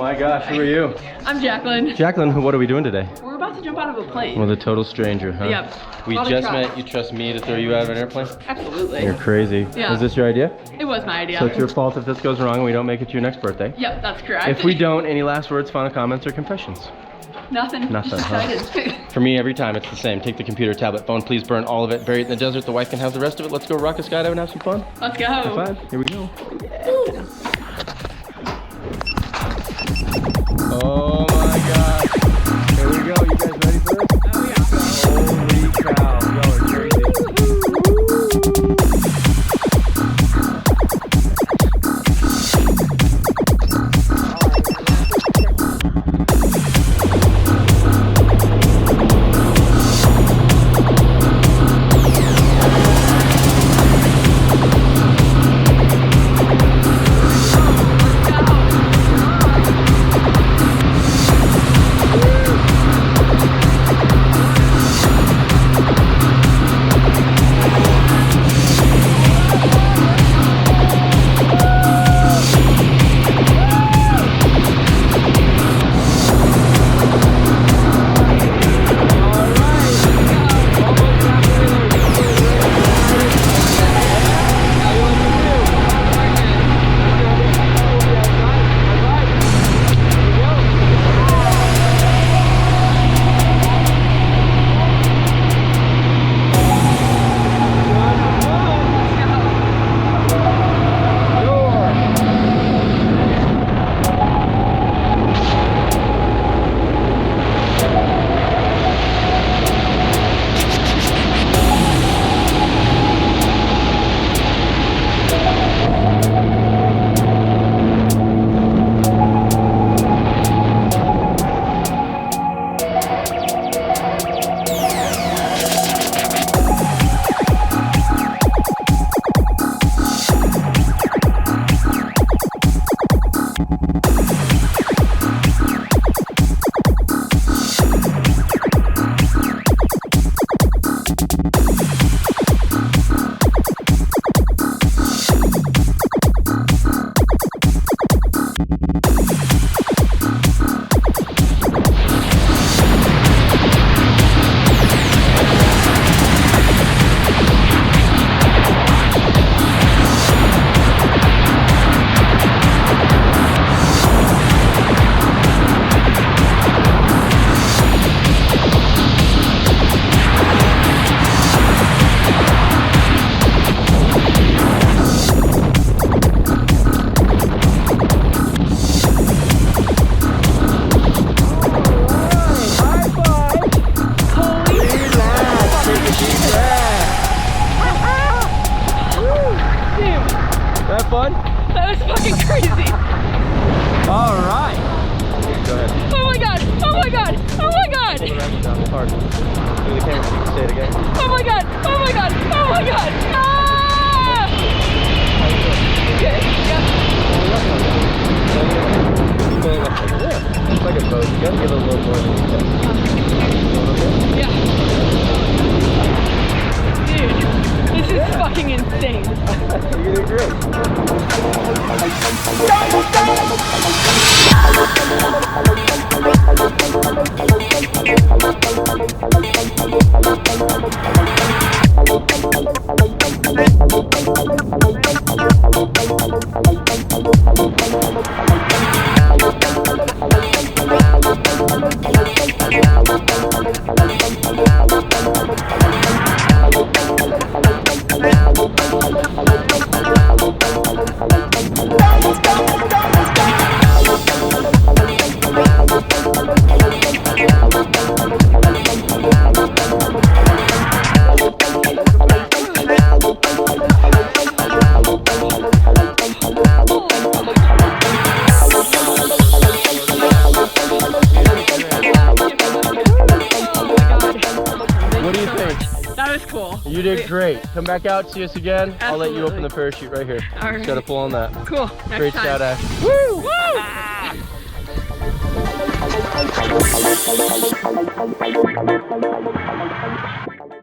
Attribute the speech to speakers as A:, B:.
A: my gosh, who are you?
B: I'm Jacqueline.
A: Jacqueline, what are we doing today?
B: We're about to jump out of a plane.
A: With a total stranger, huh?
B: Yep.
A: We just met. You trust me to throw you out of an airplane?
B: Absolutely.
A: You're crazy.
B: Yeah.
A: Was this your idea?
B: It was my idea.
A: So it's your fault if this goes wrong and we don't make it to your next birthday?
B: Yep, that's correct.
A: If we don't, any last words, final comments, or confessions?
B: Nothing.
A: Nothing,
B: Just
A: huh?
B: excited.
A: For me, every time it's the same. Take the computer, tablet, phone, please burn all of it, bury it in the desert. The wife can have the rest of it. Let's go rock a skydive and have some fun.
B: Let's go.
A: High five. Here we go.
B: Yeah.
A: Oh my gosh. Here we go. You guys ready for this?
B: Oh yeah.
A: Holy cow. Y'all are crazy. Fun?
B: That was fucking crazy.
A: All right. Go ahead.
B: Oh my god. Oh my god. Oh my god.
A: Pull around down the card. Look at the camera so you can say it again.
B: Oh my god. Oh my god. Oh my god. Ah! Okay. Yep.
A: Yeah, it's like a boat. You gotta give it a little more than you
B: Yeah. Dude, this is fucking insane.
A: You're doing great.
B: Cool.
A: You did great. Come back out, see us again.
B: Absolutely.
A: I'll let you open the parachute right here.
B: All right.
A: Just gotta pull on that.
B: Cool. Next
A: Great
B: time.
A: skydive.
B: Woo! Woo!